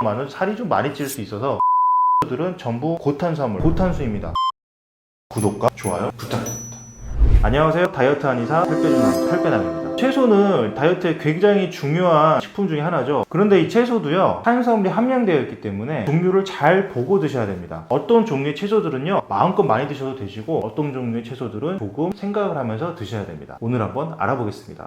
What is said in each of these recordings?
많은 살이 좀 많이 찔 수 있어서 들은 전부 고탄수화물, 고탄수입니다. 구독과 좋아요 부탁드립니다. 안녕하세요. 다이어트 한의사 혈배남입니다. 채소는 다이어트에 굉장히 중요한 식품 중에 하나죠. 그런데 이 채소도요, 탄수화물이 함량되어 있기 때문에 종류를 잘 보고 드셔야 됩니다. 어떤 종류의 채소들은요 마음껏 많이 드셔도 되시고, 어떤 종류의 채소들은 조금 생각을 하면서 드셔야 됩니다. 오늘 한번 알아보겠습니다.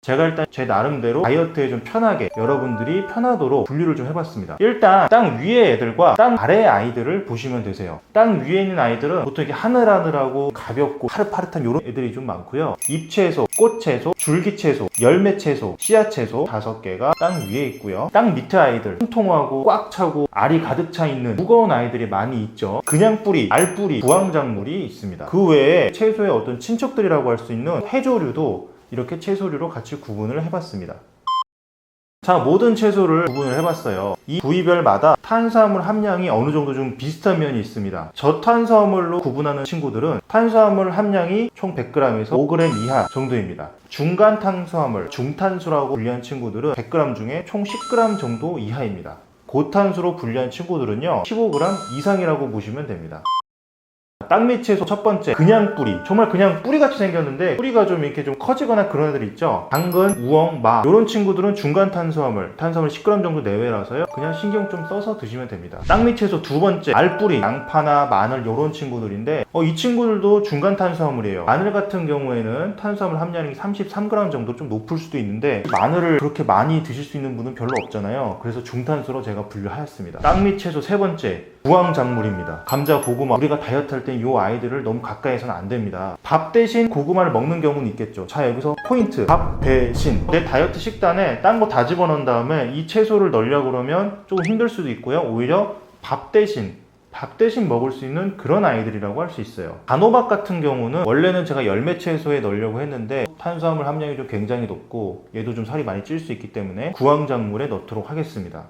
제가 일단 제 나름대로 다이어트에 좀 편하게, 여러분들이 편하도록 분류를 좀 해봤습니다. 일단 땅 위의 애들과 땅 아래의 아이들을 보시면 되세요. 땅 위에 있는 아이들은 보통 이렇게 하늘하늘하고 가볍고 파릇파릇한 이런 애들이 좀 많고요. 잎채소, 꽃채소, 줄기채소, 열매채소, 씨앗채소 5개가 땅 위에 있고요. 땅 밑에 아이들, 통통하고 꽉 차고 알이 가득 차 있는 무거운 아이들이 많이 있죠. 그냥 뿌리, 알뿌리, 부황작물이 있습니다. 그 외에 채소의 어떤 친척들이라고 할 수 있는 해조류도 이렇게 채소류로 같이 구분을 해봤습니다. 자, 모든 채소를 구분을 해봤어요. 이 부위별마다 탄수화물 함량이 어느 정도 좀 비슷한 면이 있습니다. 저탄수화물로 구분하는 친구들은 탄수화물 함량이 총 100g에서 5g 이하 정도입니다. 중간 탄수화물, 중탄수라고 분류한 친구들은 100g 중에 총 10g 정도 이하입니다. 고탄수로 분류한 친구들은요 15g 이상이라고 보시면 됩니다. 땅밑 채소 첫 번째, 그냥 뿌리. 정말 그냥 뿌리같이 생겼는데 뿌리가 좀 이렇게 좀 커지거나 그런 애들 있죠. 당근, 우엉, 마 이런 친구들은 중간 탄수화물 10g 정도 내외라서요 그냥 신경 좀 써서 드시면 됩니다. 땅밑 채소 두 번째, 알뿌리, 양파나 마늘 이런 친구들인데 이 친구들도 중간 탄수화물이에요. 마늘 같은 경우에는 탄수화물 함량이 33g 정도 좀 높을 수도 있는데, 마늘을 그렇게 많이 드실 수 있는 분은 별로 없잖아요. 그래서 중탄수로 제가 분류하였습니다. 땅밑 채소 세 번째, 부황작물입니다. 감자, 고구마. 우리가 다이어트 할 때 이 아이들을 너무 가까이서는 안 됩니다. 밥 대신 고구마를 먹는 경우는 있겠죠. 자, 여기서 포인트. 밥 대신. 내 다이어트 식단에 딴 거 다 집어넣은 다음에 이 채소를 넣으려고 그러면 조금 힘들 수도 있고요. 오히려 밥 대신 먹을 수 있는 그런 아이들이라고 할 수 있어요. 단호박 같은 경우는 원래는 제가 열매 채소에 넣으려고 했는데 탄수화물 함량이 좀 굉장히 높고 얘도 좀 살이 많이 찔 수 있기 때문에 구황작물에 넣도록 하겠습니다.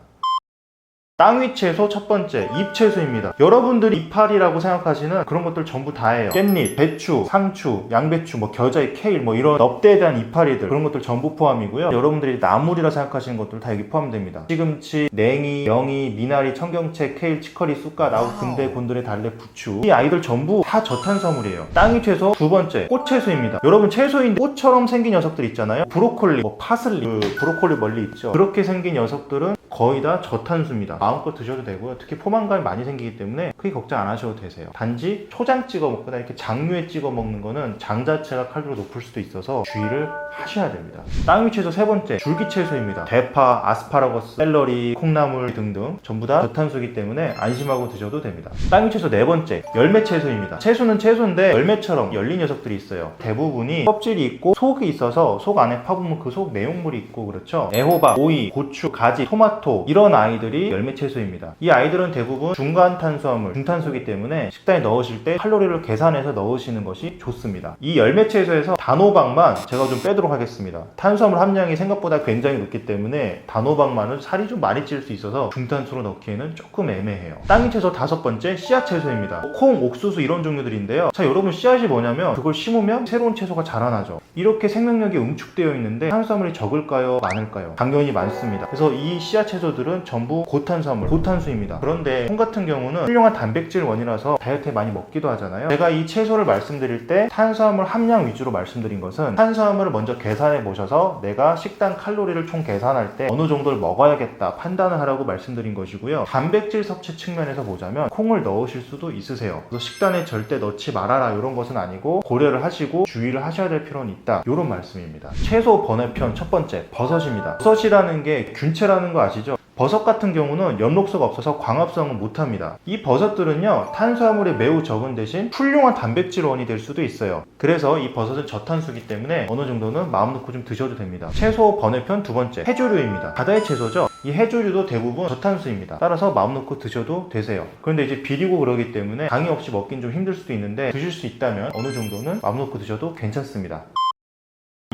땅위 채소 첫 번째, 잎채소입니다. 여러분들이 이파리라고 생각하시는 그런 것들 전부 다예요. 깻잎, 배추, 상추, 양배추, 겨자잎, 케일, 이런 넙대에 대한 이파리들, 그런 것들 전부 포함이고요. 여러분들이 나물이라 생각하시는 것들 다 여기 포함됩니다. 시금치, 냉이, 명이, 미나리, 청경채, 케일, 치커리, 쑥갓, 아우, 근대, 곤드레, 달래, 부추, 이 아이들 전부 다 저탄수화물이에요. 땅위 채소 두 번째, 꽃채소입니다. 여러분, 채소인 꽃처럼 생긴 녀석들 있잖아요. 브로콜리, 파슬리, 브로콜리 멀리 있죠. 그렇게 생긴 녀석들은 거의 다 저탄수입니다. 마음껏 드셔도 되고요. 특히 포만감이 많이 생기기 때문에 크게 걱정 안 하셔도 되세요. 단지 초장 찍어 먹거나 이렇게 장류에 찍어 먹는 거는 장 자체가 칼로리가 높을 수도 있어서 주의를 하셔야 됩니다. 땅위 채소 세 번째, 줄기채소입니다. 대파, 아스파라거스, 샐러리, 콩나물 등등 전부 다 저탄수이기 때문에 안심하고 드셔도 됩니다. 땅위 채소 네 번째, 열매채소입니다. 채소는 채소인데 열매처럼 열린 녀석들이 있어요. 대부분이 껍질이 있고 속이 있어서 속 안에 파보면 그 속 내용물이 있고 그렇죠. 애호박, 오이, 고추, 가지, 토마토 이런 아이들이 열매채소입니다. 이 아이들은 대부분 중간 탄수화물, 중탄수이기 때문에 식단에 넣으실 때 칼로리를 계산해서 넣으시는 것이 좋습니다. 이 열매채소에서 단호박만 제가 좀 빼도록 하겠습니다. 탄수화물 함량이 생각보다 굉장히 높기 때문에 단호박만은 살이 좀 많이 찔 수 있어서 중탄수로 넣기에는 조금 애매해요. 땅위 채소 다섯 번째, 씨앗채소입니다. 콩, 옥수수 이런 종류들인데요. 자, 여러분, 씨앗이 뭐냐면 그걸 심으면 새로운 채소가 자라나죠. 이렇게 생명력이 응축되어 있는데 탄수화물이 적을까요? 많을까요? 당연히 많습니다. 그래서 이 씨앗채소들은 전부 고탄수화물, 고탄수입니다. 그런데 콩 같은 경우는 훌륭한 단백질 원이라서 다이어트에 많이 먹기도 하잖아요. 제가 이 채소를 말씀드릴 때 탄수화물 함량 위주로 말씀드린 것은 탄수화물을 먼저 계산해 보셔서 내가 식단 칼로리를 총 계산할 때 어느 정도를 먹어야겠다 판단을 하라고 말씀드린 것이고요. 단백질 섭취 측면에서 보자면 콩을 넣으실 수도 있으세요. 그래서 식단에 절대 넣지 말아라 이런 것은 아니고 고려를 하시고 주의를 하셔야 될 필요는 있다, 이런 말씀입니다. 채소 번외편 첫 번째, 버섯입니다. 버섯이라는 게 균채라는 거 아시죠? 버섯 같은 경우는 엽록소가 없어서 광합성을 못합니다. 이 버섯들은요 탄수화물이 매우 적은 대신 훌륭한 단백질원이 될 수도 있어요. 그래서 이 버섯은 저탄수이기 때문에 어느 정도는 마음 놓고 좀 드셔도 됩니다. 채소 번외편 두 번째, 해조류입니다. 바다의 채소죠. 이 해조류도 대부분 저탄수입니다. 따라서 마음 놓고 드셔도 되세요. 그런데 이제 비리고 그러기 때문에 강의 없이 먹긴 좀 힘들 수도 있는데 드실 수 있다면 어느 정도는 마음 놓고 드셔도 괜찮습니다.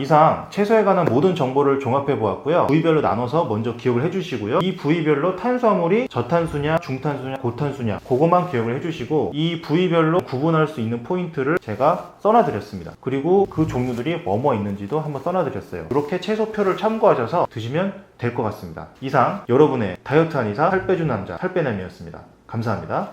이상 채소에 관한 모든 정보를 종합해 보았고요. 부위별로 나눠서 먼저 기억을 해주시고요. 이 부위별로 탄수화물이 저탄수냐, 중탄수냐, 고탄수냐 그것만 기억을 해주시고 이 부위별로 구분할 수 있는 포인트를 제가 써놔드렸습니다. 그리고 그 종류들이 뭐뭐 있는지도 한번 써놔드렸어요. 이렇게 채소표를 참고하셔서 드시면 될 것 같습니다. 이상 여러분의 다이어트 한의사 살빼준 남자 살빼남이었습니다. 감사합니다.